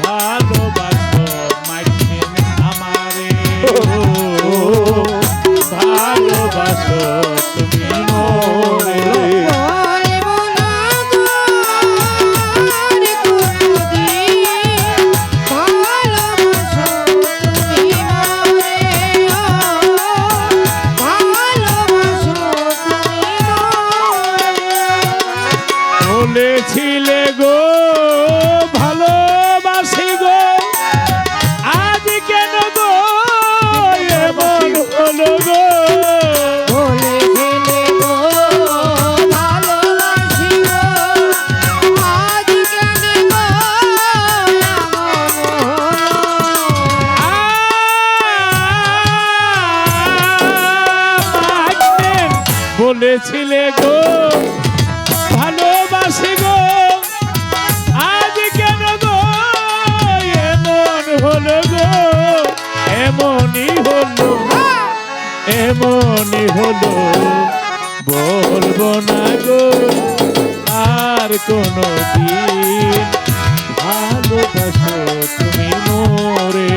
ভালোবাসো মাইকেন আমারে ভালোবাসো তুমি মোরে বলেছিলে গো ভালোবাসি গো আজ কেন গো এমন হলো গো বলেছিলে গো ভালোবাসি গো আজ কেন গো এমন হলো গো এমনই হলো বলবো না গো আর কোনো দিন ভালোবাসো তুমি মোরে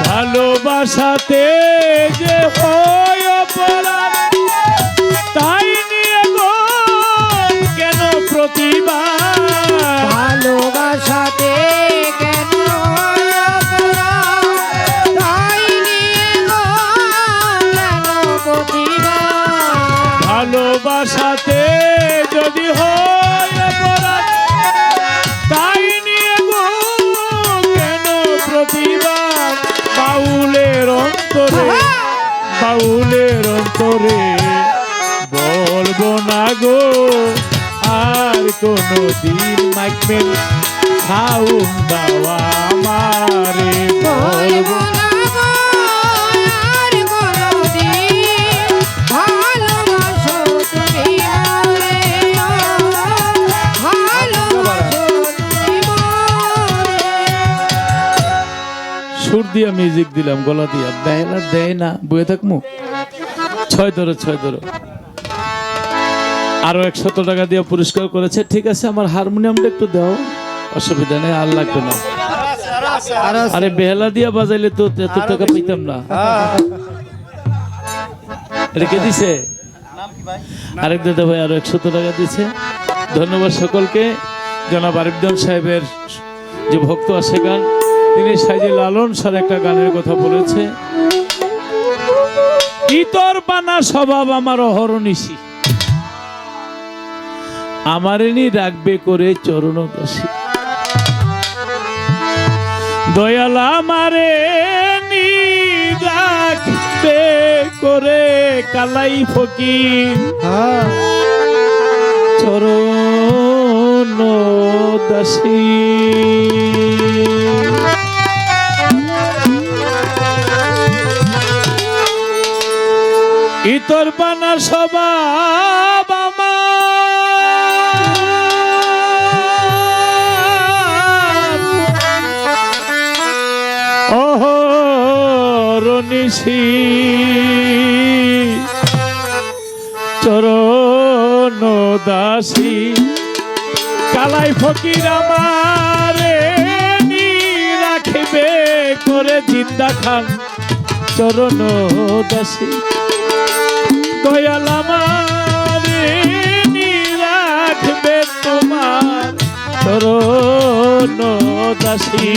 ভালোবাসাতে যে হয় অপরাধ তাই নিয়ে গো কেন প্রতিবাদ ভালোবাসাতে কেন তাই নিয়ে গো কেন প্রতিবাদ ভালোবাসাতে যদি হয় অপরাধ তাই নিয়ে গো কেন প্রতিবাদ বাউলের অন্তরে বলবো না গো আর কোনো দিন মাইকমেন খাউন দাওয়া আমারে বলবো সুর দিয়া মিউজিক দিলাম গলা দিয়া বেলা দেয় না বয়ে থাকমু ছয় ধরো আরো 100 টাকা দিয়ে পুরস্কার করেছে ঠিক আছে আমার হারমোনিয়ামটা একটু দাও অসুবিধা নেই আর লাগবে না আরে বেলা দিয়া বাজাইলে তো এত টাকা পাইতাম না রেখে দিছে আরেক দাদা ভাই আরো 100 টাকা দিছে ধন্যবাদ সকলকে জনাব আরিফদান সাহেবের যে ভক্ত আছে গান তিনি সাইজি লালন স্যার একটা গানের কথা বলেছে ইতর বানা স্বভাব আমার অহরনিশি আমারেনি রাখবে করে চরণ দাসী দয়াল আমারে নি রাখবে করে কালাই ফকির চরণ দাসী ইতর বানা স্বভাব আমার অহরনিশি চরণ দাসী কালাই ফকির আমারে নি রাখবে করে জিন্দা খান চরণ দাসী দয়াল আমারে নি রাখবে তোমার চরণ দাসী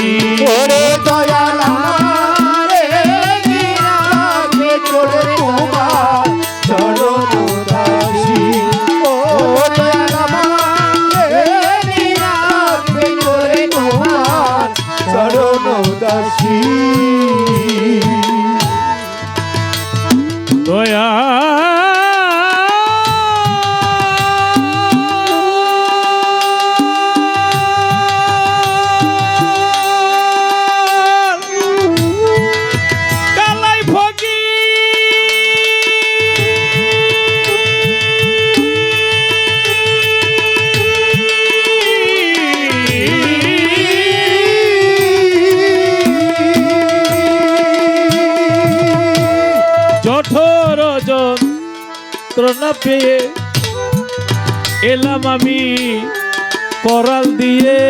দয়াল আমারে নি রাখবে করে তোমার চরণ দাসী ও দয়াল আমারে নি রাখবে করে তোমার চরণ দাসী দয়া যন্ত্রণা পেয়ে এলাম আমি করাল দিয়ে।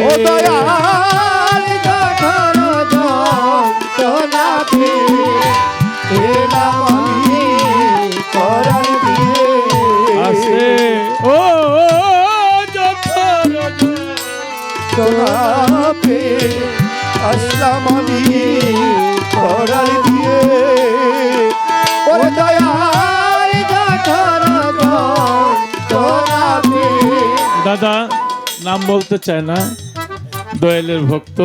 ও দয়াল জঠর যন্ত্রণা পেয়ে এলাম আমি করাল দিয়ে। আসে ও যন্ত্রণা যন্ত্রণা পেয়ে আসলাম আমি করাল দিয়ে। ও দয়াল জঠর যন্ত্রণা পেয়ে। দাদা নাম বলতে চায় না, দয়ালের ভক্ত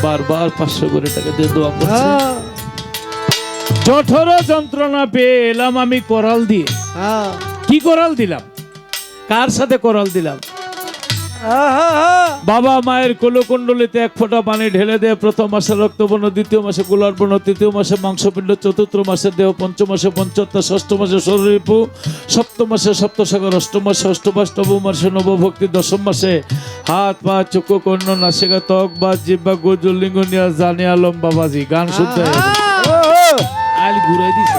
বারবার 500 করে টাকা দিয়ে দোয়া করছে। জঠর যন্ত্রণা পেয়ে এলাম আমি করাল দিয়ে। কি করাল দিলাম? কার সাথে করাল দিলাম? বাবা মায়ের কোলকুণ্ডলিতে 1 ফোঁটা পানি ঢেলে দেয়। প্রথম মাসে রক্তবর্ণ, দ্বিতীয় মাসে গোলার বর্ণ, তৃতীয় মাসে মাংসপিণ্ড, চতুর্থ মাসে দেহ, পঞ্চম মাসে পঞ্চত্ব, ষষ্ঠ মাসে শরীরপু, সপ্তম মাসে সপ্তসাগর, অষ্টম মাসে অষ্টমাস, নবম মাসে নবভক্তি, দশম মাসে হাত পা চক্ষু কর্ণ নাসিকা ত্বক বা জিব্বা গুজুর লিঙ্গ নিয়া জানে আলম বাবাজি। গান শুনতে আইল ঘুরাই দিছে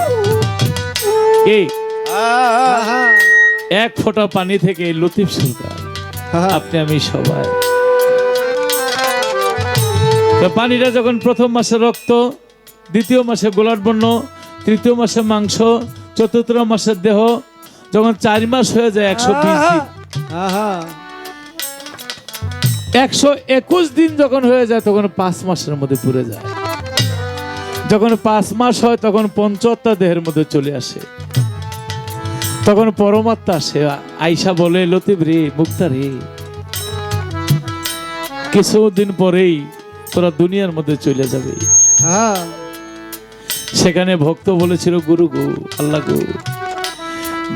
এই 1 ফোঁটা পানি থেকে লতিফ সরকার আপনি আমি সবাই। তো পানিটা যখন প্রথম মাসে রক্ত, দ্বিতীয় মাসে গোলাট বর্ণ, তৃতীয় মাসে মাংস, চতুর্থ মাসে দেহ, যখন 4 মাস হয়ে যায় 120 দিন, 121 দিন যখন হয়ে যায় তখন 5 মাসের মধ্যে পুরে যায়। যখন 5 মাস হয় তখন পঞ্চত্তা দেহের মধ্যে চলে আসে, তখন পরমাত্মা আসে। আইসা বলে লতিফ রে, মুক্তা রে, কিছুদিন পরেই তোরা দুনিয়ার মধ্যে চলে যাবে। সেখানে ভক্ত বলেছিল গুরু গো, আল্লাহ গো,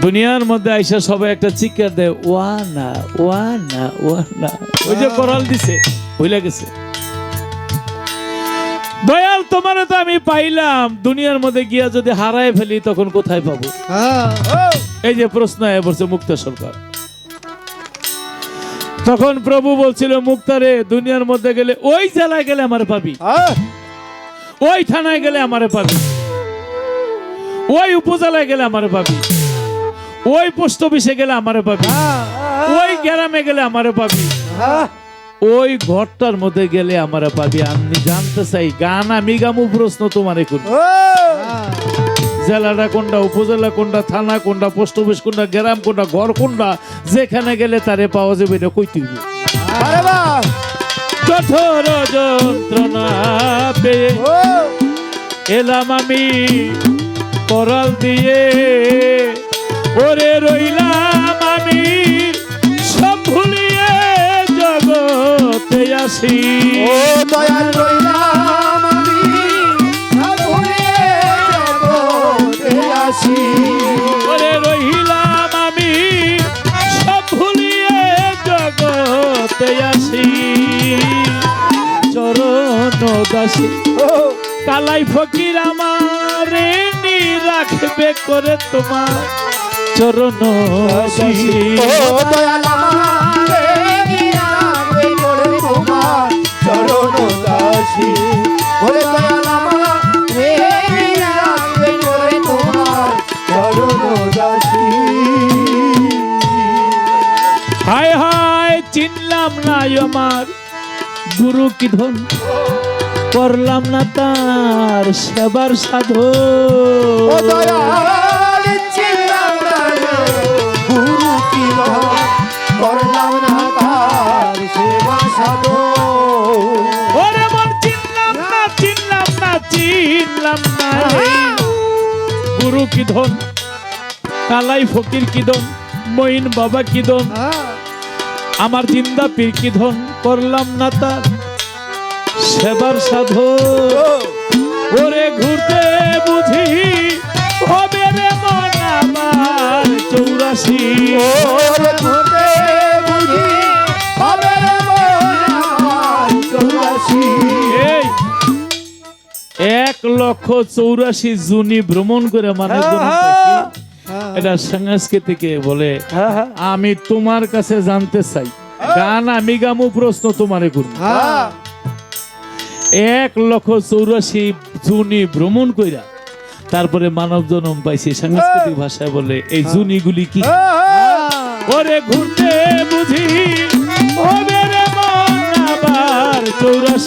দুনিয়ার মধ্যে আইসা সবাই একটা চিৎকার দেয়, ওয়া না ওয়া না ওয়া না। ওই যে করাল দিছে ভুলে গেছে। দয়াল তোমারে তো আমি পাইলাম, দুনিয়ার মধ্যে গিয়া যদি হারায় ফেলি তখন কোথায় পাবো? এই যে প্রশ্ন আয় বলছে মুক্তা সরকার। তখন প্রভু বলছিল, মুক্তারে দুনিয়ার মধ্যে গেলে ওই জেলায় গেলে আমারে পাবি, ওই থানায় গেলে আমারে পাবি, ওই উপজেলায় গেলে আমারে পাবি, ওই পোস্ট অফিসে গেলে আমারে পাবি, ওই গ্রামে গেলে আমারে পাবি, ওই ঘরটার মধ্যে গেলে আমারে পাবি। আমি জানতে চাই গান আমি গামু, প্রশ্ন তোমারে করি, জেলাটা কোনটা, উপজেলা কোনটা, থানা কোনটা, পোস্ট অফিস কোনটা, গ্রাম কোনটা, ঘর কোনটা, যেখানে গেলে তারে পাওয়া যাবে এটা কই তুই? কঠোর যন্ত্রণা পেয়ে এলাম আমি করাল দিয়ে। ওরে রইলাম আমি সব ভুলিয়ে জগতে আসি। ও দয়াল রইলাম আমি সব ভুলিয়ে জগতে আসি। ওরে রইলাম আমি সব ভুলিয়ে জগতে আসি। চরণ দাসী কালাই ফকির আমারে নি রাখবে করে তোমার চরণ দাসী। ও দয়াল আমারে রাখবে করে তোমার চরণ দাসী। ওরে দয়াল আমারে রাখবে করে তোমার চরণ দাসী। হায় হায় চিনলাম না আমার গুরু কি ধন, করলাম না তার সেবার সাধন। ও দয়াল চিনলাম না গুরু কি ধন, করলাম না তার সেবা সাধন। ওরে মন চিনলাম না চিনলাম না চিনলাম না গুরু কি ধন, কালাই ফকির কি ধন, মঈন বাবা কি ধন, আমার জিন্দা পীর কি ধন, করলাম না তার সেবার সাধন। ওরে ঘুরতে বুঝি হবে রে মন আমার 84। ওরে ঘুরতে বুঝি হবে রে মন আমার 84। এই 1,84,000 জুনি ভ্রমণ করে মানুষ এটা সাংস্কৃতিক বলে। আমি তোমার কাছে জানতে চাই, গান আমি গামু, প্রশ্ন তোমারে করব। 1,84,000 জুনি ভ্রমণ কইরা তারপরে মানব জন্ম পাইছে, সাংস্কৃতিক ভাষায় বলে এই জুনিগুলি কি ওরে ঘুরতে বুঝি হবে রে মন আবার 84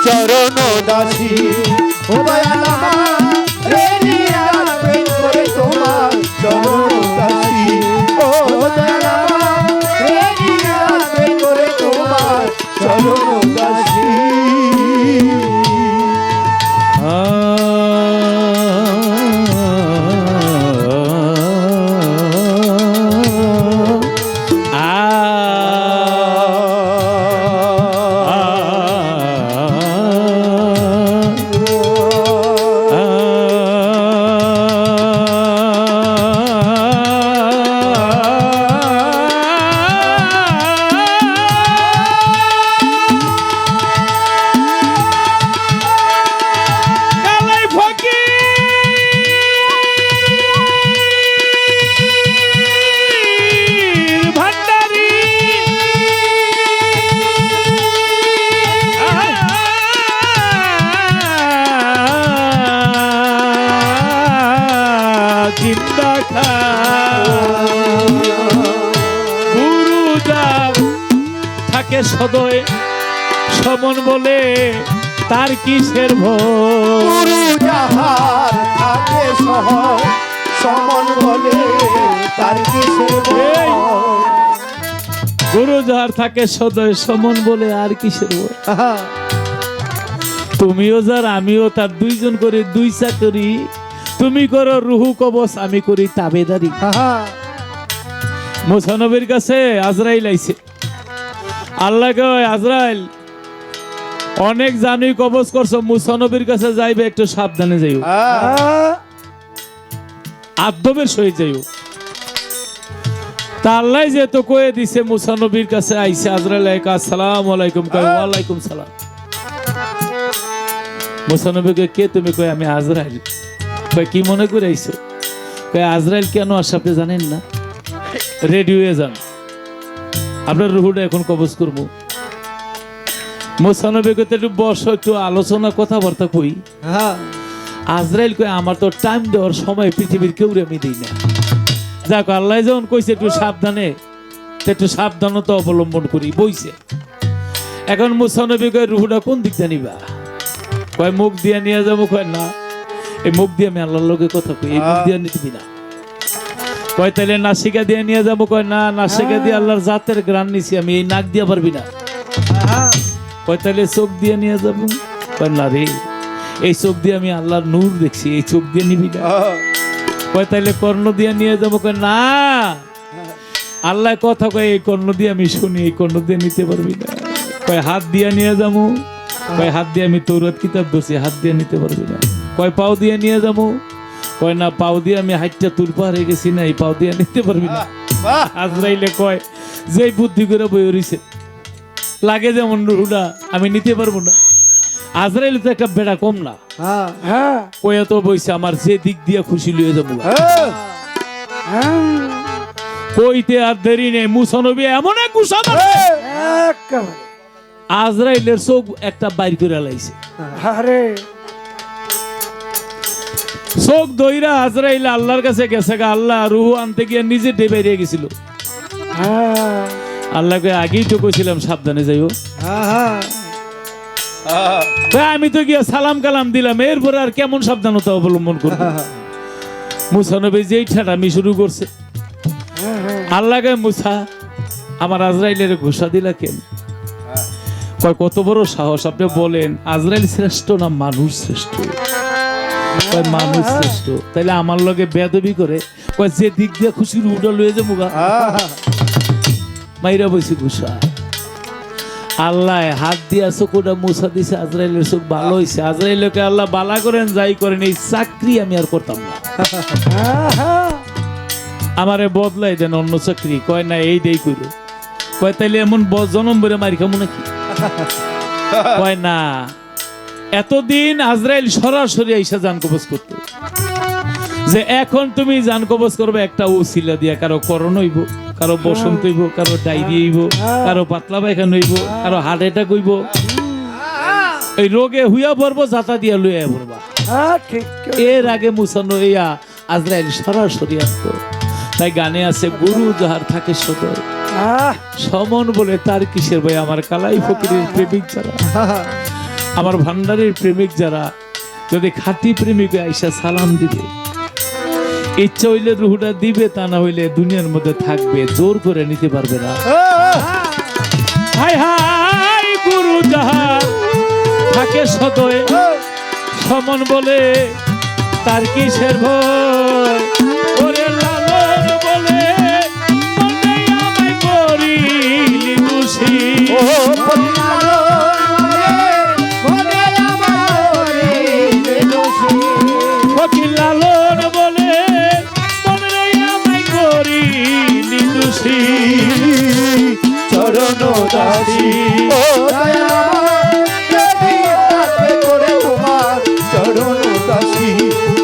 চরণ দাসী ও দয়াল আমার রেডি রাখবে করে তোমার চরণ দাসী ও দয়াল আমার রেডি রাখবে করে তোমার চরণ দাসী সদয় সমন বলে তার কিসের ভয় গুরু যাহার থাকে সহজ সমন বলে তার কিসের ভয় গুরু যাহার থাকে সদয় সমন বলে আর কিসের ভয় তুমিও যার আমিও তার দুইজন করে দুই চাকরি তুমি করো রুহু কবচ আমি করি তাবেদারি মুসা নবীর কাছে আজরাইল আইছে আল্লাহ কয় আজরাইল অনেক জানি কবজ করছো মুসা নবীর কাছে যাইবে একটু সাবধানে যাইও আদবের সহিত যাইও তা আল্লাহ যেহেতু কয়ে দিছে মুসা নবীর কাছে আইছে আজরাইল আসসালামু আলাইকুম কয় ওয়ালাইকুম সালাম মুসা নবীকে কে তুমি কয় আমি আজরাইল কয় কি মনে করে আইছো কয় আজরাইল কেন আসে আপনি জানেন না রেডি হয়ে যান আপনার রুহুটা এখন কবজ করবো মুসা নবী কইতে একটু বসো একটু আলোচনা কথাবার্তা কই আজরাইল কয় আমার তো টাইম দেওয়ার সময় পৃথিবীর কেউ আমি দিই না যাক আল্লাহ যখন কইছে একটু সাবধানে একটু সাবধানতা অবলম্বন করি বইছে এখন মুসা নবী কয় রুহুটা কোন দিক দিয়ে নিবা কয় মুখ দিয়ে নিয়ে যাবো কয় না এই মুখ দিয়ে আমি আল্লাহর লগে কথা কই এই মুখ দিয়ে নিবি না কয় তাহলে নাসিকা দিয়ে নিয়ে যাবো কয় না নাসিকা দিয়ে আল্লাহর জাতের গ্রান নিছি আমি এই নাক দিয়ে পারবি না কয় তাহলে চোখ দিয়ে নিয়ে যাবো কয় না রে এই চোখ দিয়ে আমি আল্লাহর নূর দেখছি এই চোখ দিয়ে নিবি না কয় তাহলে কর্ণ দিয়ে নিয়ে যাবো কয় না আল্লাহ কথা কয় এই কর্ণ দিয়ে আমি শুনি এই কর্ণ দিয়ে নিতে পারবি না কয় হাত দিয়ে নিয়ে যাবো কয় হাত দিয়ে আমি তৌরাত কিতাব ধরছি হাত দিয়ে নিতে পারবি না কয় পাও দিয়ে নিয়ে যাবো কয় না পাও দিয়ে আমি হাইটটা তুল পাহাড়ে গেছি না এই পাও দিয়ে নিতে পারবি না আজরাইলে কয় যে বুদ্ধি করে বই রইছে লাগে যেমন রুহুটা আমি নিতে পারবো না আজরাইল তো একটা বেড়া কম না কয় তো বইছে আমার যে দিক দিয়ে খুশি লইয়ে যাবো কইতে আর দেরি নেই মুসা নবী এমন এক গুসা আজরাইলের চোখ একটা বাইর করে লাইছে চোখ দইরা আজরাইল আল্লাহর কাছে গেছে আল্লাহ রুহু আনতে গিয়ে নিজে ডেবে গেছিল আল্লাহকে আগেই তো কইছিলাম সাবধানে যাইও আমি তো গিয়া সালাম কালাম দিলাম এরপর আর কেমন সাবধানতা অবলম্বন করবো মুসা নবী যেই ঠাটামি শুরু করছে আল্লাহকে মুসা আমার আজরাইলের ঘোষা দিলা কেন কয় কত বড় সাহস আপনি বলেন আজরাইল শ্রেষ্ঠ না মানুষ শ্রেষ্ঠ কয় মানুষ শ্রেষ্ঠ তাইলে আমার লগে বেয়াদবি করে কয় যে দিক দিয়ে খুশি রুটা লয়ে যাবো মাইরা বইছি ঘোষা আল্লাহ হাত দিয়া চোখটা মুছা দিছে আজরাইলের চোখ ভালো হয়েছে আজরাইলকে আল্লাহ বালা করেন যাই করেন এই চাকরি আমি আর করতাম না আমারে বদলাই দেন অন্য চাকরি কয় না এই দেই কইল কয় তাইলে এমন জনম বলে মারি খামু নাকি কয় না এতদিন আজরাইল সরাসরি আইসা জান কবজ করতো যে এখন তুমি জান কবজ করবে একটা উসিলা দিয়া কারো করণ হইব কারো বসন্ত হইব কারো ডায়রিয়া হইব কারো পাতলা পায়খানা হইব কারো হার্ট অ্যাটাক হইব এই রোগে হুইয়া পড়বো, যাতা দিয়া লইয়া পড়বা। হ্যাঁ ঠিক। এর আগে মুসানো ইয়া আজরাইল সরাসরি আসতো। তাই গানে আছে গুরু যাহার থাকে সদয়, সমন বলে তার কিসের ভাই। আমার কালাই ফকিরের প্রেমিক যারা, আমার ভান্ডারের প্রেমিক যারা, যদি খাঁটি প্রেমিক আইসা সালাম দিবে, ইচ্ছা হইলে রুহুটা দিবে, তা না হইলে দুনিয়ার মধ্যে থাকবে, জোর করে নিতে পারবে না। হাই হাই গুরু যাহার থাকে সদয়, সমন বলে তার কিসের ভয়। ওরে লালন বলে মনে আমায় করিলি দোষী। ফকির লালন বলে মনে আমায় করিলি দোষী। চরণ দাসী চরণ দাসী,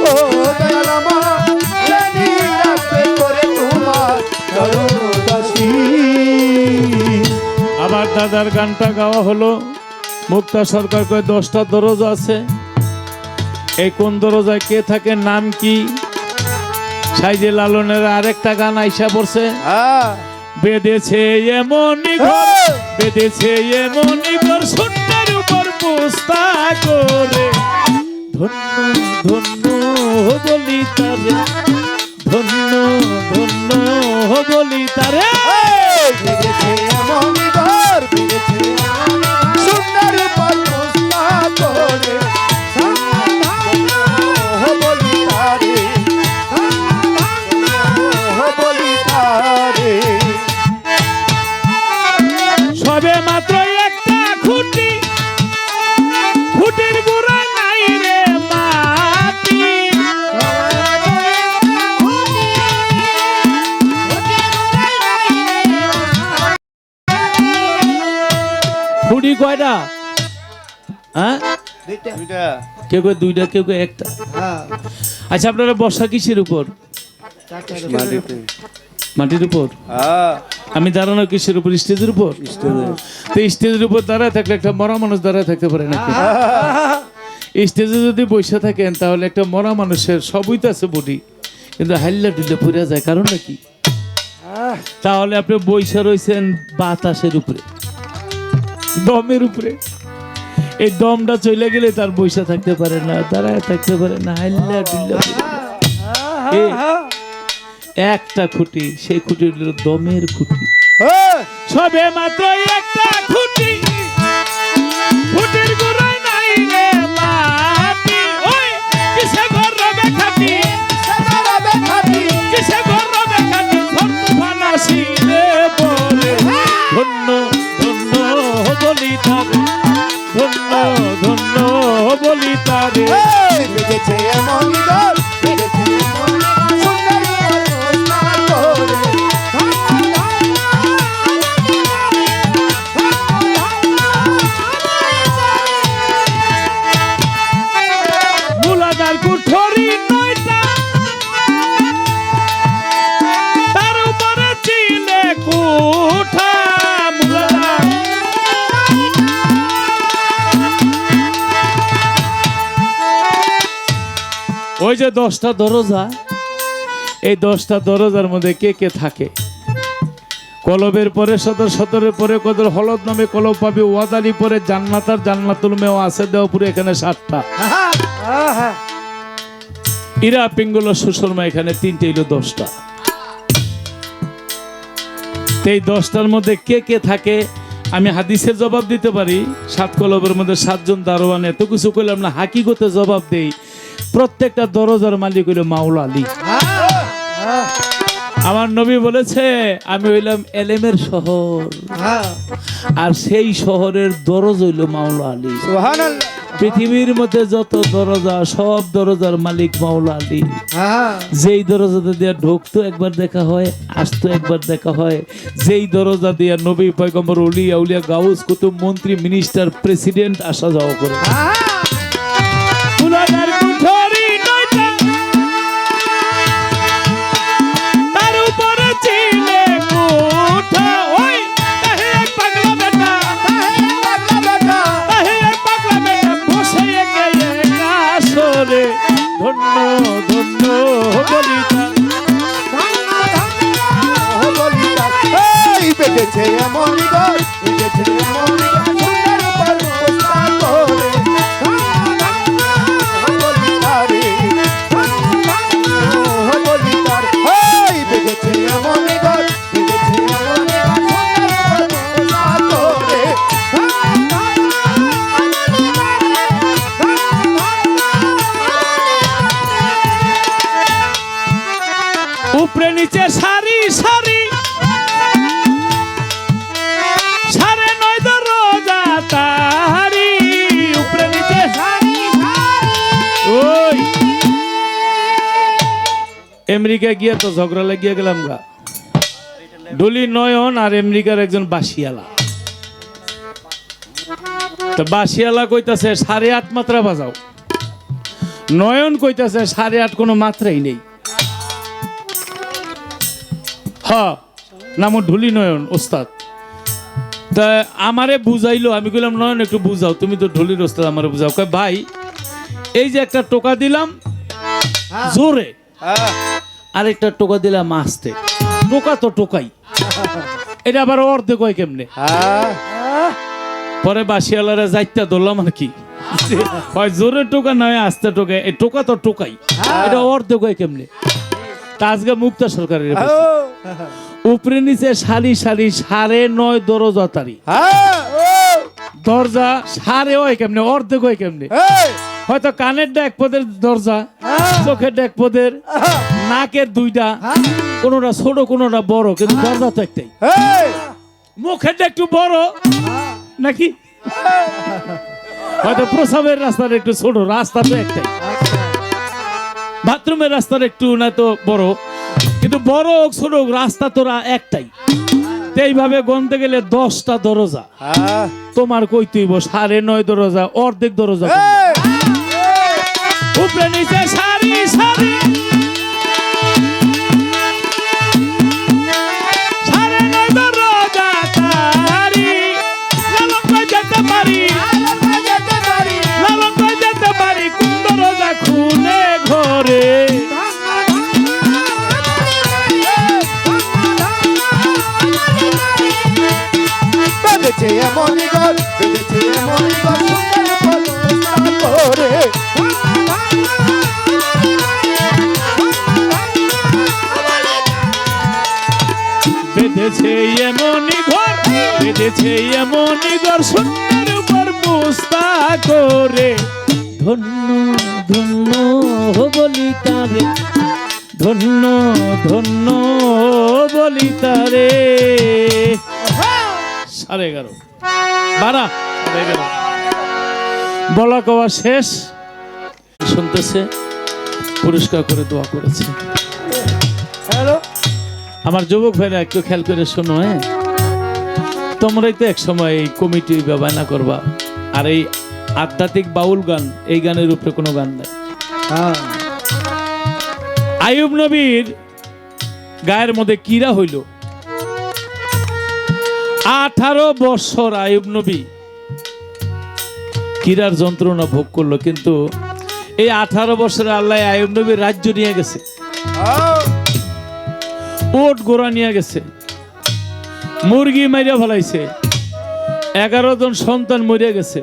ও দয়াল আমার জানি রাখবে করে তোমার চরণ দাসী। আমার দাদার গানটা গাওয়া হলো। মুক্তা সরকার কয় 10টা দরজা আছে। এই কোন দরজায় কে থাকে, নাম কি? সাইজে লালনের আরেকটা গান আইসা পড়ছে, বেঁধেছে এমনই ঘর, বেঁধেছে এমনই ঘর, শূন্যের উপর পোস্তা করে। ধন্য ধন্য বলি তারে, ধন্য ধন্য বলি তারে। বেড়েছে এমন ঘর, বেড়েছে সুন্দর পরস্তা করে। বলি তারে, বলি তারে। সবে মাত্র একটা খুঁটি, খুঁটির গোড়া নাই রে মাটি। খুঁটি কয়টা? হ্যাঁ, কেউ কেউ দুইটা, কেউ কেউ একটা। আচ্ছা, আপনারা বর্ষা কিসের উপর? মাটির উপর। আমি দাঁড়ানো কিসের উপর? স্টেজের উপর। তো স্টেজের উপর দাঁড়ায় থাকলে একটা মরা মানুষ দাঁড়ায় থাকতে পারে নাকি? স্টেজে যদি বসে থাকেন তাহলে একটা মরা মানুষের সবই তো আছে বডি, কিন্তু হাইল্লা ডুল্লে পড়ে যায়, কারণ নাকি? তাহলে আপনি বইসা রয়েছেন বাতাসের উপরে, দমের উপরে। এই দমটা চলে গেলে তার বইসা থাকতে পারে না, দাঁড়ায় থাকতে পারে না, হাইল্লা ডুল্লা একটা খুঁটি, সেই খুঁটি হলো দমের খুঁটি। সবে মাত্র একটা খুঁটি, খুঁটির গোড়ায় নাই রে মাটি। ওই কিসে ঘর রবে খাটি, কিসে ঘর রবে খাটি, ঘর তুফান আসিলে বলে। ধন্য ধন্য বলি তারে, ধন্য ধন্য বলি তারে। বেড়েছে এমন ঘর, বেড়েছে এমন সুন্দর পরস্তা করে। মুলাদার কুঠরি 9টা, তার উপরে চিলে কুঠা। মুলাদার ওই যে 10টা দরজা, এই 10টা দরজার মধ্যে কে কে থাকে? কলবের পরে সদর, সদরের পরে কদর, হলদ নামে কলব পাবে, ওয়াদালি পরে জান্নাত আর জান্নাতুল মেওয়া আছে দেওপুরে, এখানে 7টা। ইরা পিঙ্গল সুশর্মা এখানে 3টে, হইল 10টা। এই 10টার মধ্যে কে কে থাকে আমি হাদিসের জবাব দিতে পারি। 7 কলবের মধ্যে 7 জন দারোয়ান, এত কিছু কইলাম না, হাকিগতে জবাব দেই। প্রত্যেকটা দরজার মালিক হইল মাওলা আলী। আমার নবী বলেছে আমি হইলাম এলেমের শহর, আর সেই শহরের দরজা হইল মাওলা আলী। সুবহানাল্লাহ। পৃথিবীর মধ্যে যত দরজা, সব দরজার মালিক মাওলা আলী। যেই দরজাতে দিয়া ঢুকতো একবার দেখা হয়, আসতো একবার দেখা হয়। যেই দরজা দিয়া নবী পয়গম্বর ওলিয়া উলিয়া গাউস কুতুব মন্ত্রী মিনিস্টার প্রেসিডেন্ট আসা যাওয়া করে। মুলাদার কুঠরি 9টা, তার উপরে চিলে কুঠা। ওই তাহে এক পাগলা বেটা, তাহে এক পাগলা বেটা, আমেরিকা গিয়া তো ঝগড়া লাগিয়ে গেলাম গা। ডলি নয়ন আর আমেরিকার একজন বাসিয়ালা, তো বাসিয়ালা কইতাছে 8.5 মাত্রা বাজাও, নয়ন কইতাছে 8.5 কোনো মাত্রাই নেই। হ্যাঁ, নাম ঢুলি নয়ন ওস্তাদ। তা আমারে বুঝাইলো, আমি কইলাম নয়ন একটু বুঝাও, তুমি তো ঢুলির ওস্তাদ, আমারে বুঝাও। কয় ভাই এই যে একটা টোকা দিলাম জোরে, আরেকটা টোকা দিলাম আস্তে, টোকা তো টোকাই, এটা আবার অর্ধেক হয় কেমনে? পরে বাসিয়ালারা যাইতা ধরলাম আর কি, হয় জোরে টোকা নয় আস্তে টোকা, এই টোকা তো টোকাই, এটা অর্ধেক হয় কেমনে? তা আজকে মুক্তা সরকারের উপরে নিচে সারি সারি 9.5 দরজা তারি, দরজা 9.5 হয় কেমনে, অর্ধেক হয় কেমনে? হয়তো কানের এক পদের দরজা, চোখের এক পদের, নাকের 2টা, কোনটা ছোট কোনটা বড়, কিন্তু দরজা তো একটাই। মুখের একটু বড় নাকি, হয়তো প্রসাবের রাস্তার একটু ছোট, রাস্তা তো একটাই। বাথরুমের রাস্তার একটু না তো বড়, কিন্তু বড় হোক ছোট হোক রাস্তা তো একটাই। এইভাবে গনতে গেলে 10টা দরজা, তোমার কই তুইব 9.5 দরজা, অর্ধেক দরজা। উপরে নিচে সারি সারি 9.5 দরজা তারি, লালন কই যেতে পারি, লালন কই যেতে পারি, কোন দরজা খুলে ঘরে। বেঁধেছে এমন ঘর, বেঁধেছে এমন ঘর, সুন্দর পলস্থান করে। বেঁধেছে এমনই ঘর, বেঁধেছে এমনই ঘর, সুন্দর উপর বুস্তা করে। ধন্য ধন্য বলি তারে, ধন্য ধন্য বলি তারে। 11:30 12 11:30 বলা কওয়া শেষ। শুনতেছে, পুরস্কার করে দোয়া করেছে। আমার যুবক ভাইরা একটু খেয়াল করে শোনো, হ্যাঁ, তোমরাই তো এক সময় এই কমিটি ব্যবহার করবা, আর এই আধ্যাত্মিক বাউল গান, এই গানের উপরে কোনো গান নাই। আইয়ুব নবীর গায়ের মধ্যে কিরা হইল, 18 বছর আইয়ুব নবী কিরার যন্ত্রণা ভোগ করলো, কিন্তু এই 18 বছরে আল্লাহ আইয়ুব নবীর রাজ্য নিয়ে গেছে, ওট গোড়া নিয়ে গেছে, মুরগি মাইরা ফেলাইছে, 11 জন সন্তান মরিয়া গেছে,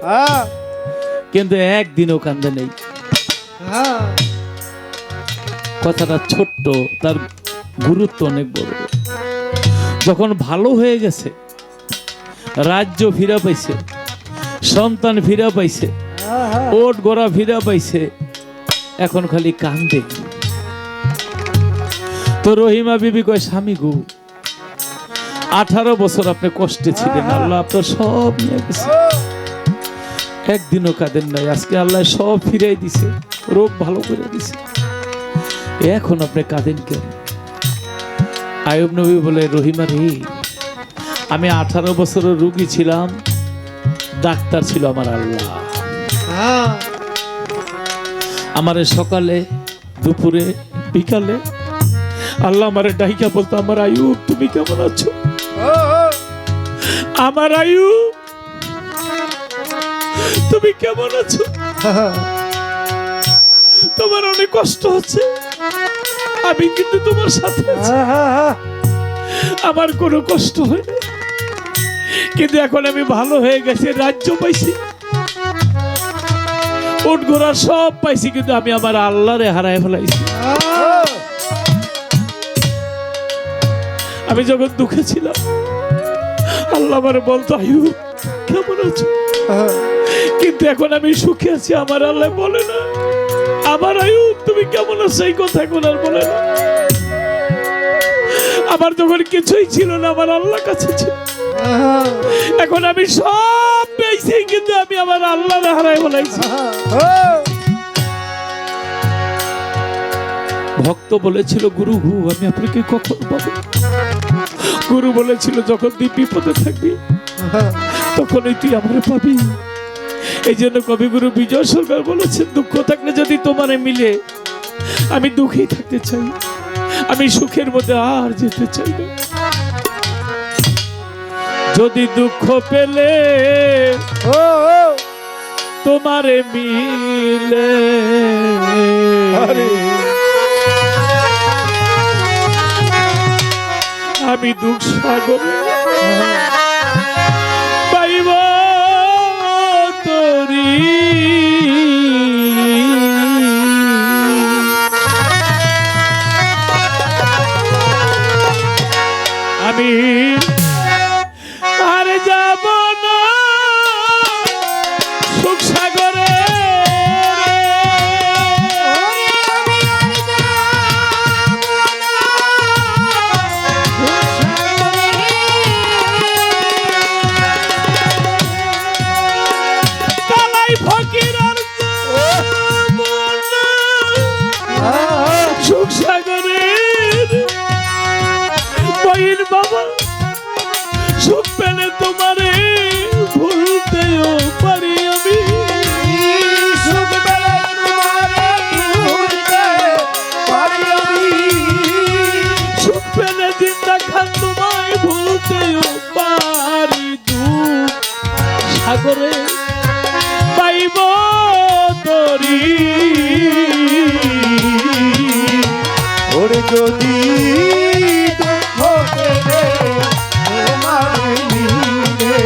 কিন্তু একদিনও কান্দে নেই। কথাটা ছোট্ট, তার গুরুত্ব অনেক বড়। যখন ভালো হয়ে গেছে, রাজ্য ফিরা পাইছে, সন্তান ফিরা পাইছে, ওট গোড়া ফিরা পাইছে, এখন খালি কান্দে। তো রহিমা বিবি কয়, স্বামী গো, 18 বছর আপনি কষ্টে ছিলেন, আল্লাহ আপনার সব নিয়ে গেছে, একদিনও কাঁদেন নাই, আজকে আল্লাহ সব ফিরাই দিছে, রোগ ভালো করে দিছে, এখন আপনি কাঁদেন কেন? আইয়ুব নবী বলে, রহিমা রে, আমি 18 বছরের রোগী ছিলাম, ডাক্তার ছিল আমার আল্লাহ। আমারে সকালে দুপুরে বিকালে আল্লাহ আমারে ডাইকা বলতো, আমার আইয়ুব তুমি কেমন আছো, আমার আইয়ুব তুমি কেমন আছো, তোমার অনেক কষ্ট হচ্ছে, আমি কিন্তু তোমার সাথে আছি, আমার কোনো কষ্ট হয় না, কিন্তু এখন আমি ভালো হয়ে গেছি, রাজ্য পাইছি, উট ঘোড়া সব পাইছি, কিন্তু আমি আমার আল্লাহরে হারায় ফেলাইছি। আমি যখন দুঃখে ছিলাম, আল্লাহ আমারে বলতো, আইয়ুব কেমন আছো, কিন্তু এখন আমি সুখে আছি, আমার আল্লাহ বলে না, আমার আইয়ুব তুমি কেমন আছো, এই কথা এখন আর বলে না। আমার যখন কিছুই ছিল না, আমার আল্লাহ কাছে ছিল, এখন আমি সব পেয়েছি, কিন্তু আমি আমার আল্লাহরে হারায় ফেলাইছি। ভক্ত বলেছিল, গুরু আমি আপনাকে কখন পাবো? গুরু বলেছিল, যখন তুই বিপদে থাকবি তখনই তুই আমারে পাবি। এই জন্য কবিগুরু বিজয় সরকার বলেছেন, দুঃখ থাকলে যদি তোমারে মিলে, আমি দুঃখেই থাকতে চাই, আমি সুখের মধ্যে আর যেতে চাই না। যদি দুঃখ পেলে তোমারে মিলে, আমি দুঃখ সাগরে পাইব তোরি। আমি আর যাব না সুখ সাগরে, কালাই ফকির আর যাব না সুখ সাগরে। বহিন বাবা, সুখ পেলে তোমারে ভুলতেও পারি আমি, সুখ পেলে তোমারে ভুলতে পারি আমি, সুখ পেলে জিন্দা খান তোমায় ভুলতেও পারি। দুঃখ সাগরে পাইব তোরি। ওরে যদি দুঃখ পেলে তোমারে মিলে,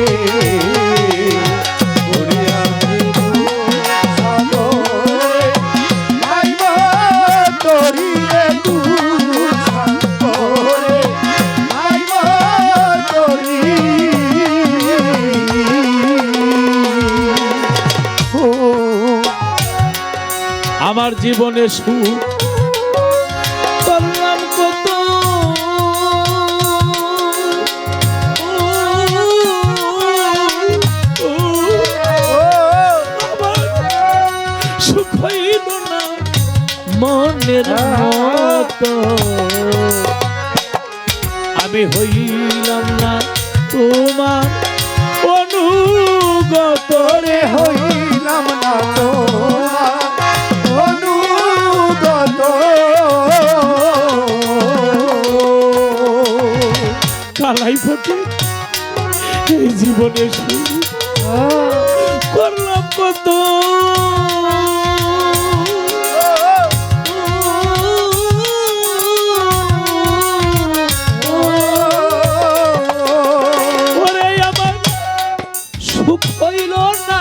ওরে আমি সাগরে পাইব তোরি রে, দুঃখ সাগরে পাইব তোরি। আমার জীবনে সুখ করলাম কত, আমার সুখ হইল না মনের মতো, আমি হইলাম না তোমার অনুগত রে। হইলাম না তোমার অনুগত, কালাই ফকির এই জীবনে শুরু করলাম কত, ওরে আমার সুখ হইল না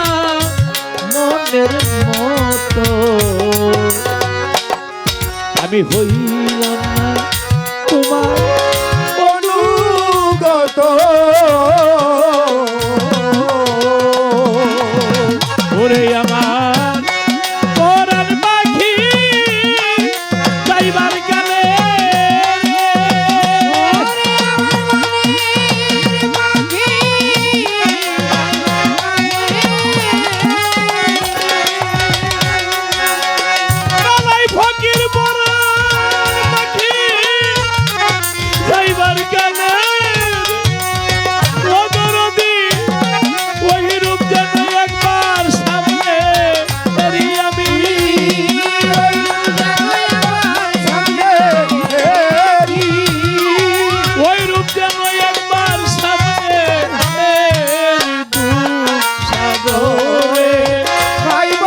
মনের মতো, আমি হইলাম না তোমার অনুগত। ওরে আমার পরাণ পাখি যাইবার কালে, কালাই ফকির পরাণ পাখি যাইবার কালে, ও দরদি ওই রূপ যেন একবার সামনে এরি আমি, ওই রূপ যেন একবার সামনে এরি। দুঃখ সাগরে পাইব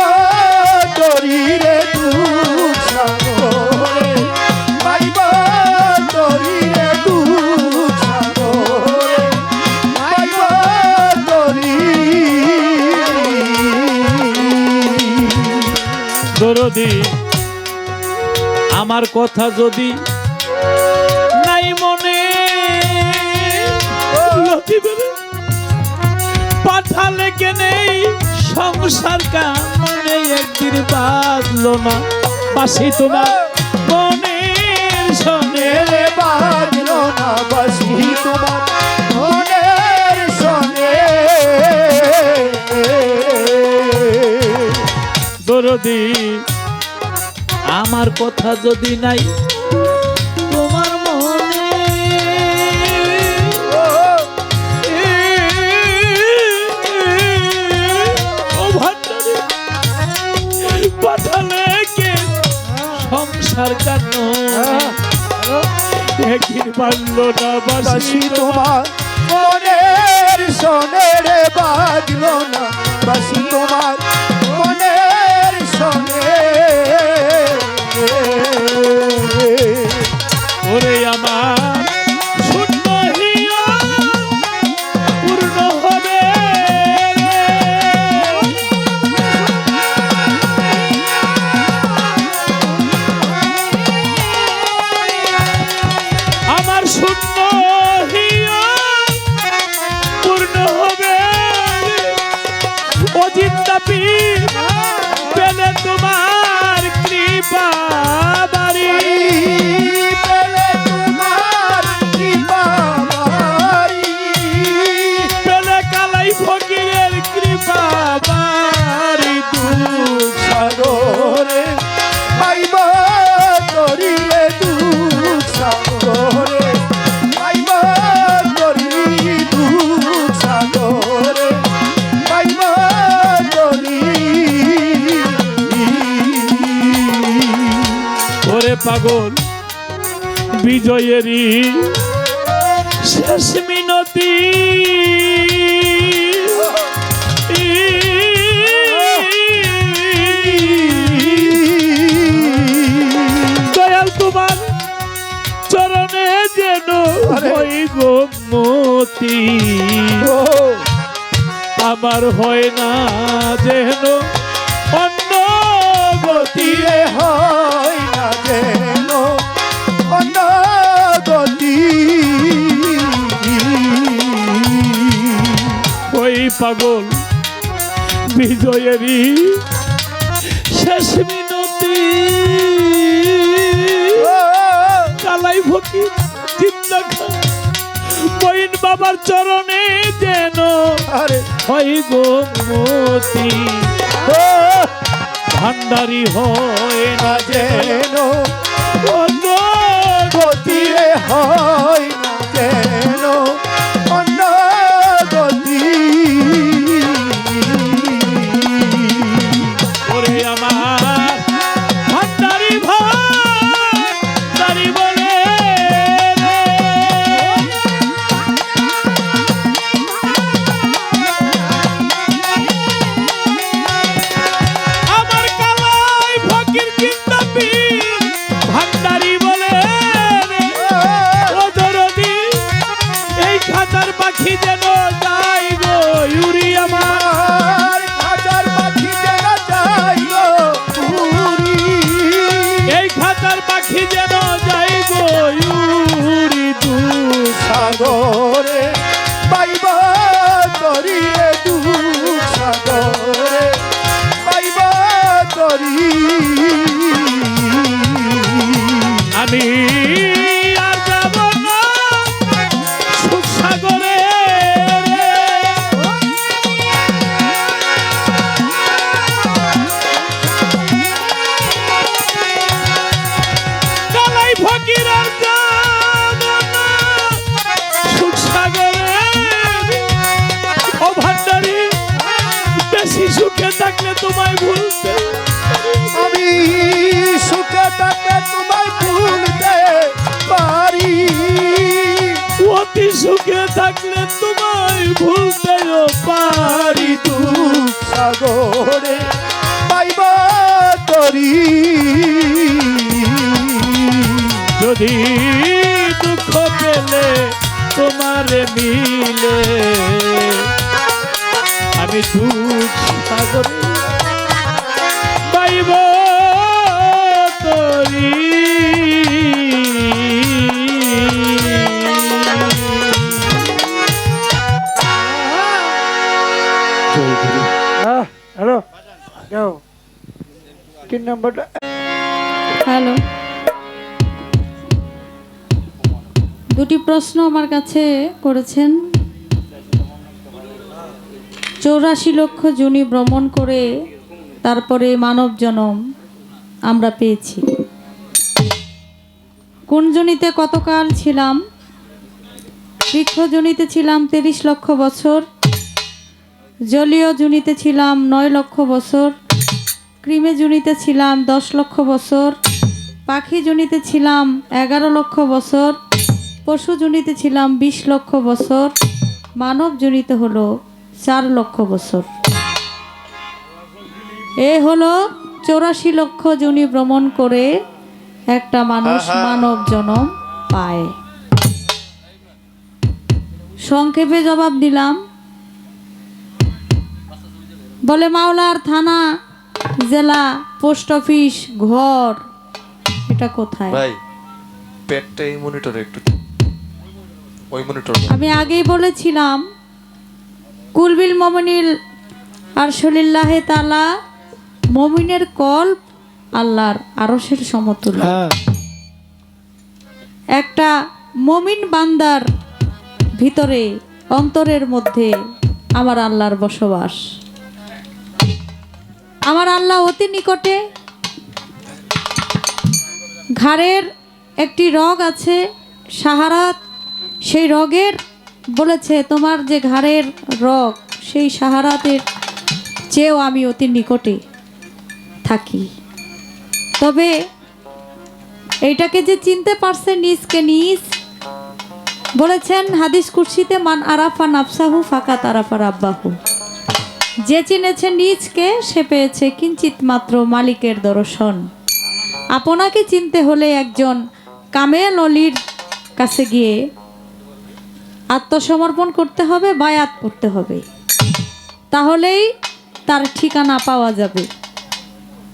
তোরি রে, দুঃখ সাগরে পাইব তোরি রে, দুঃখ সাগরে পাইব তোরি। দরদি আমার কথা যদি নাই মনে, লতিবের পাঠালে কেনেই সংসার কামনে, একদিন বাজলো না বাসি তোমার মনের সনে, রে বাজলো না বাসি তোমার মনের সনে। দরদি আমার কথা যদি নাই তোমার মনে, ও ভান্ডারে পাঠালে কে সংসার কান্ন, একদিন পারল না বাসি বাসি তোমার মনের সনে রে বাজলো না, বাসি তোমার মনের সনে। ওরে আমার শূন্য হিয়া পূর্ণ হবে, আমার শূন্য হিয়া পূর্ণ হবে, অজিন্তা পীর পেলে তোমার কৃপা বাড়ি, পেলে তোমার কৃপা বাড়ি, পেলে কালাই ফকিরের কৃপা বাড়ি, দুঃখ সাগরে পাইব তরিলে দুঃখ সাগরে, পাইব তরি দুঃখ সাগরে, পাইব তরি। ওরে পাগল বিজয়েরই শেষ মিনতি, দয়াল তোমার চরণে যেন হই গো মতি, ও আমার হয় না যেন অন্য গতি, দিয়ে হয় না যেন অন্য গতি। ওই পাগল বিজয়েরই শেষ মিনতি, কালাই ফকির চিন্তা বইন বাবার চরণে যেন আরে হয় গো মতি, ও ভান্ডারি হয় না যেন অন্য গতি রে হয় না যেন অন্য গতি। ওরে আমার ভান্ডারি ভান্ডারি বলে আমার কালাই ফকির চিন্তা পীর ভান্ডারি বলে ও দরদি, এই খাতার পাখি যেন যাই গো ইউরি আমার, আর হাজার পাখি যেন যাইল পুরী, এই খাতার পাখি যেন যাই গো ইউরি দুঃখ সাগরে পাইব তরিলে দুঃখ সাগরে পাইব তরি। আমি আর যাব না সুখ সাগরে, কালাই ফকির আর যাব না সুখ সাগরে, ও ভান্ডারি বেশি সুখে থাকলে তোমায় ভুলতে, আমি সুখে থাকলে তোমায় ভুলতে পারি, অতি সুখে থাকলে তোমায় ভুলতেও পারি, দুঃখ সাগরে পাইব তরি। যদি দুঃখ পেলে তোমারে মিলে, আমি দুঃখ সাগরে পাইব তরি। হ্যালো যাও 3 নম্বরটা। হ্যালো, দুটি প্রশ্ন আমার কাছে করেছেন। 84 লক্ষ যোনি ভ্রমণ করে তারপরে মানব জনম, আমরা পেয়েছি। কোন জনিতে কতকাল ছিলাম? বৃক্ষ জনিতে ছিলাম 30 লক্ষ বছর, জলীয় জনিতে ছিলাম 9 লক্ষ বছর, কৃমে জনিতে ছিলাম 10 লক্ষ বছর, পাখি জনিতে ছিলাম 11 লক্ষ বছর, পশু জনিতে ছিলাম 20 লক্ষ বছর, মানব জনিত হলো 4 লক্ষ বছর। এ হলো 84 লক্ষ জনি ভ্রমণ করে একটা মানুষ মানব জন্ম পায়। সংক্ষেপে জবাব দিলাম। বলে মাওলার থানা, জেলা, পোস্ট অফিস, ঘর এটা কোথায়? ভাই পেটটা এই মনিটরে একটু, ওই মনিটর। আমি আগেই বলেছিলাম কুলবিল মমিনিল আরশলিল্লাহে তাআলা, মমিনের কল্প আল্লাহর আরশের সমতুল্য। হ্যাঁ, একটা মমিন বান্দার ভিতরে, অন্তরের মধ্যে আমার আল্লাহর বসবাস। আমার আল্লাহ অতি নিকটে। ঘাড়ের একটি রগ আছে সাহারাত, সেই রগের বলেছে তোমার যে ঘাড়ের রগ, সেই সাহারাতের চেয়েও আমি অতি নিকটে থাকি। তবে এইটাকে যে চিনতে পারছে নিজকে নিজ, বলেছেন হাদিস কুরসিতে মান আরাফা নাফসাহু ফাকাত আরাফা রাব্বাহু। যে চিনেছে নিজকে সে পেয়েছে কিঞ্চিত মাত্র মালিকের দর্শন। আপনাকে চিনতে হলে একজন কামেল অলির কাছে গিয়ে আত্মসমর্পণ করতে হবে, বায়াত করতে হবে, তাহলেই তার ঠিকানা পাওয়া যাবে,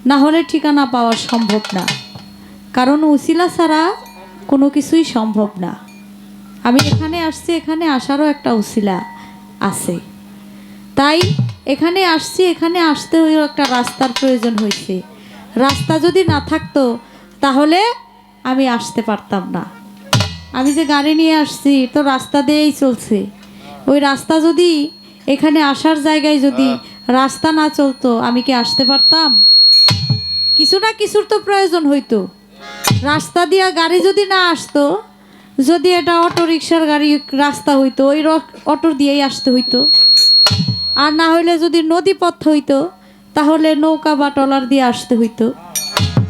না হলে ঠিকানা পাওয়া সম্ভব না। কারণ উসিলা ছাড়া কোনো কিছুই সম্ভব না। আমি এখানে আসছি, এখানে আসারও একটা উসিলা আছে, তাই এখানে আসছি। এখানে আসতে হয়েও একটা রাস্তার প্রয়োজন হয়েছে। রাস্তা যদি না থাকতো তাহলে আমি আসতে পারতাম না। আমি যে গাড়ি নিয়ে আসছি তো রাস্তা দিয়েই চলছে। ওই রাস্তা যদি এখানে আসার জায়গায় যদি রাস্তা না চলতো আমি কি আসতে পারতাম? কিছু না কিছুর তো প্রয়োজন হইতো। রাস্তা দিয়া গাড়ি যদি না আসতো, যদি এটা অটো রিক্সার গাড়ি রাস্তা হইতো, ওই অটো দিয়েই আসতে হইতো। আর না হইলে যদি নদী পথ হইতো তাহলে নৌকা বা ট্রলার দিয়ে আসতে হইতো।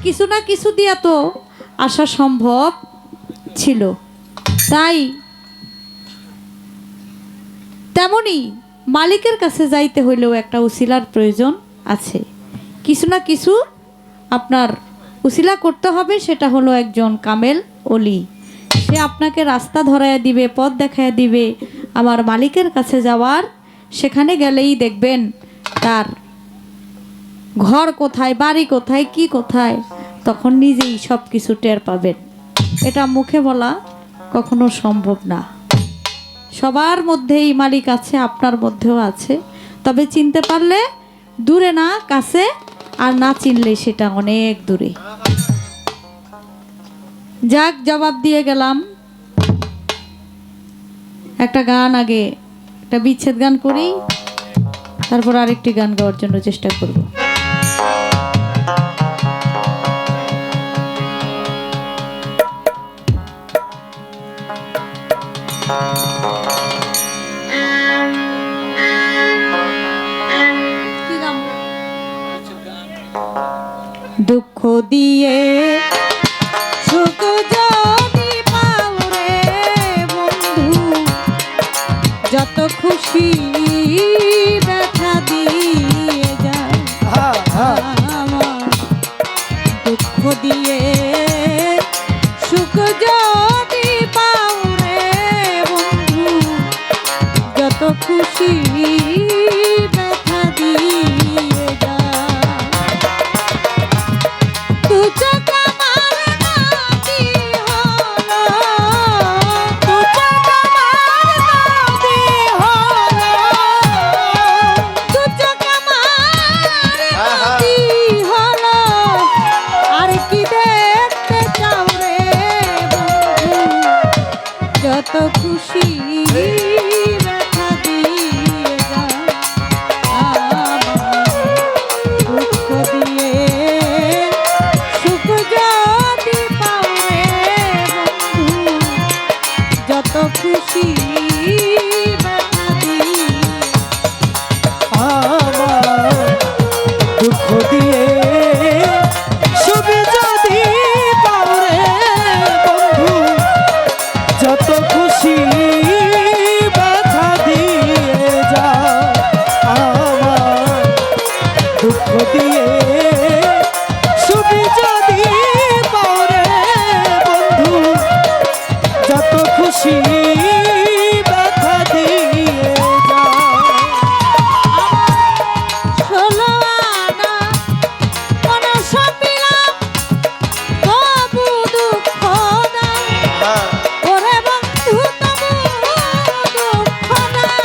কিছু না কিছু দিয়া তো আসা সম্ভব ছিল। তাই তেমনি মালিকের কাছে যাইতে হইলেও একটা উসিলার প্রয়োজন আছে। কিছু না কিছু আপনার উসিলা করতে হবে, সেটা হলো একজন কামেল অলি। সে আপনাকে রাস্তা ধরাইয়া দিবে, পথ দেখাইয়া দিবে আমার মালিকের কাছে যাওয়ার। সেখানে গেলেই দেখবেন তার ঘর কোথায়, বাড়ি কোথায়, কি কোথায়, তখন নিজেই সব কিছু টের পাবেন। এটা মুখে বলা কখনো সম্ভব না। সবার মধ্যেই মালিক আছে, আপনার মধ্যেও আছে। তবে চিনতে পারলে দূরে না কাছে, আর না চিনলে সেটা অনেক দূরে। যাক, জবাব দিয়ে গেলাম। একটা গান, আগে একটা বিচ্ছেদ গান করি, তারপর আরেকটি গান গাওয়ার জন্য চেষ্টা করব। দুঃখ দিয়ে সুখ যদি পাও রে বন্ধু, যত খুশি ব্যথা দিয়ে যায় আমার। দুঃখ দিয়ে সুখ যদি পাও রে বন্ধু, যত খুশি ব্যথা দিয়ে যায়। তু চোখ আমার দুঃখ দিয়ে সুখী যদি পাও রে বন্ধু, যত খুশি ব্যথা দিয়ে যাও। ষোলো আনা মনস পিলাম তবু দুঃখ নাই ওরে বন্ধু তবু দুঃখ নাই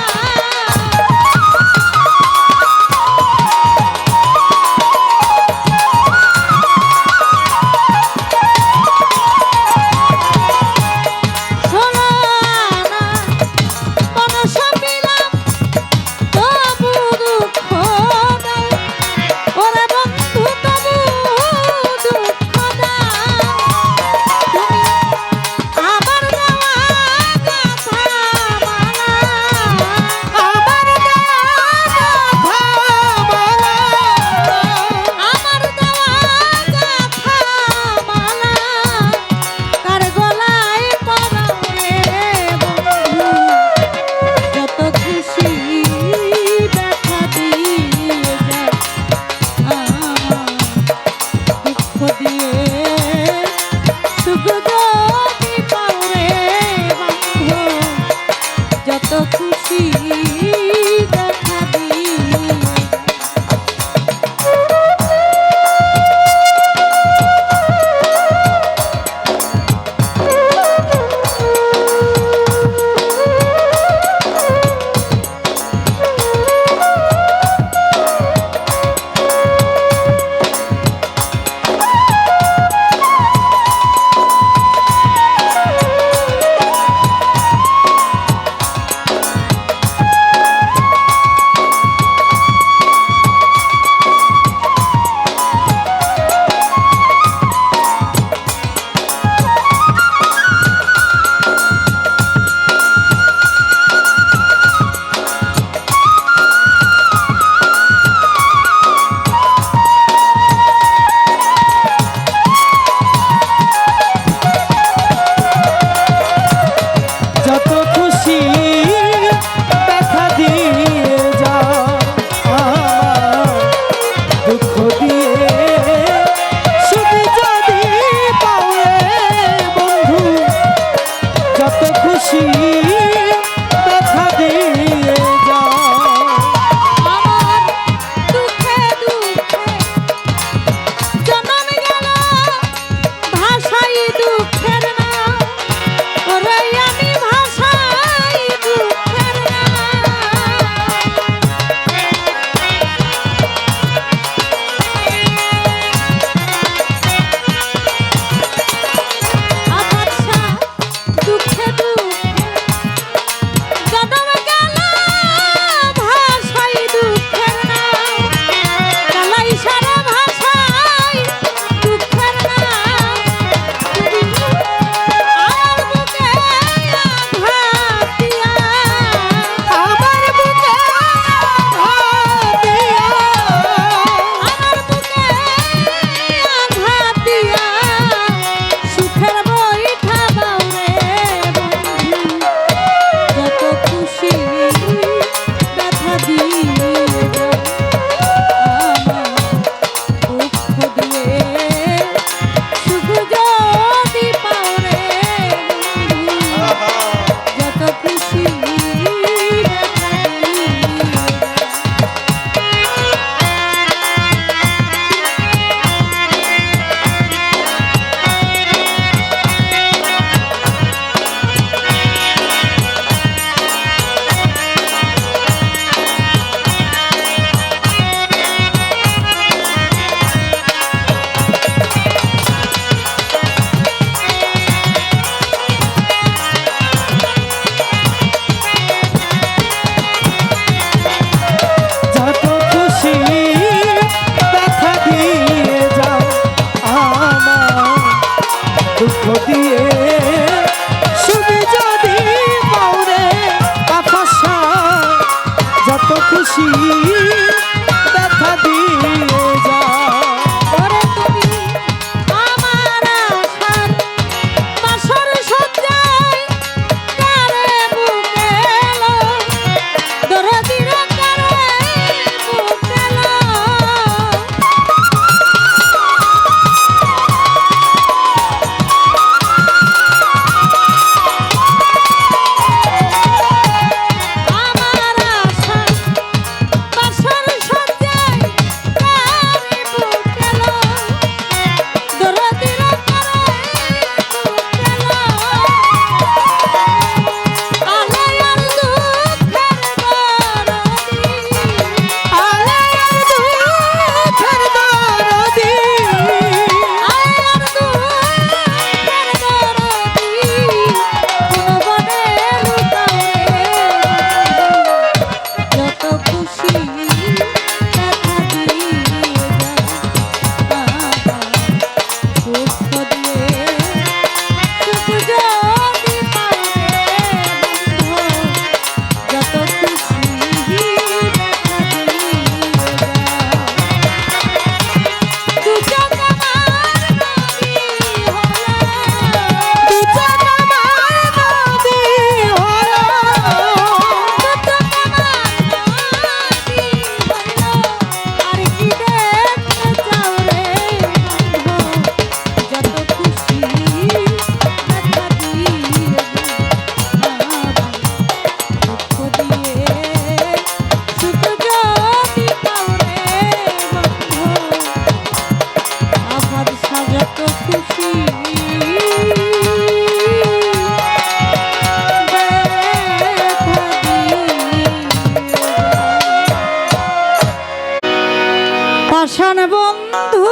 পাষাণ বন্ধু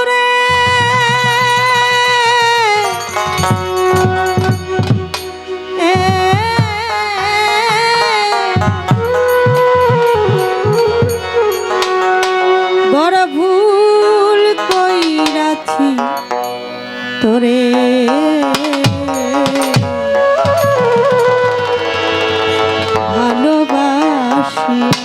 রে বড় ভুল কইরাছি তোরে ভালোবাসিয়া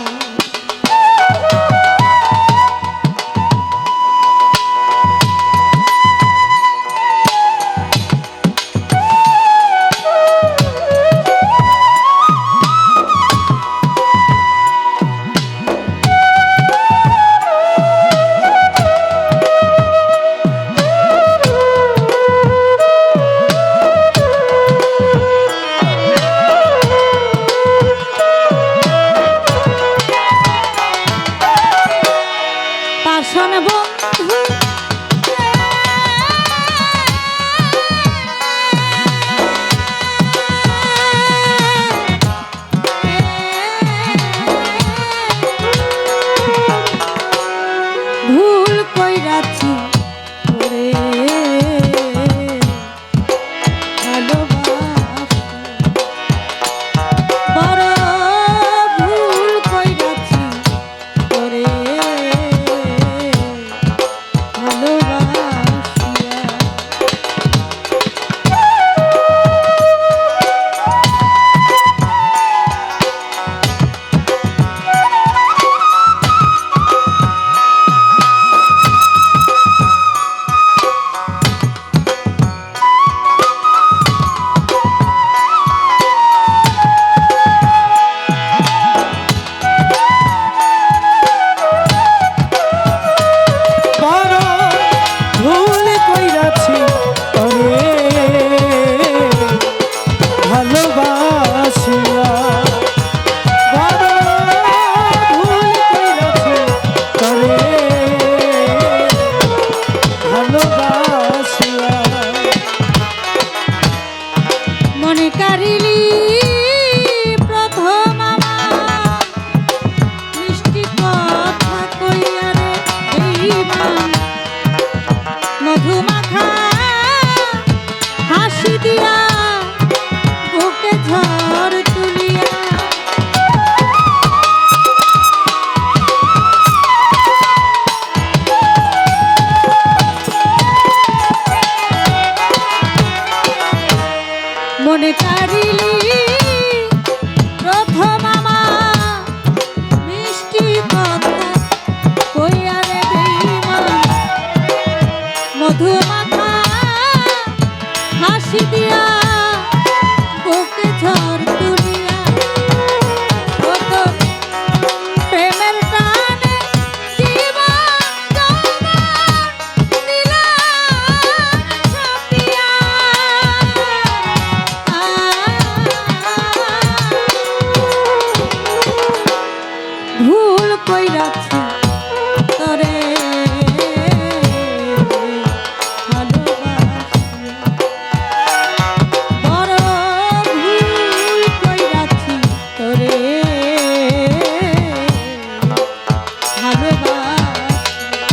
পাষাণ বন্ধু ভুল কইরাছি তোরে ভালোবাসি বড় ভুল কইরাছি তোরে মনে কারিলি প্রথম আমার মিষ্টি কথা কইয়া রে বেঈমান মধুমাখা হাসি দিয়া বুকে ঝড় তুলিয়া মনে কারিলি প্রথম আমার মিষ্টি কথা কইয়া রে বেঈমান মধুমাখা হাসি দিয়া বুকে ঝড় তুলিয়া কত প্রেমের টানে জীবন দিলাম ছাপিয়া ভুল কইরাছি তোরে ভালোবাসিয়া বড় ভুল কইরাছি তোরে ভালোবাসিয়া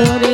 তোরে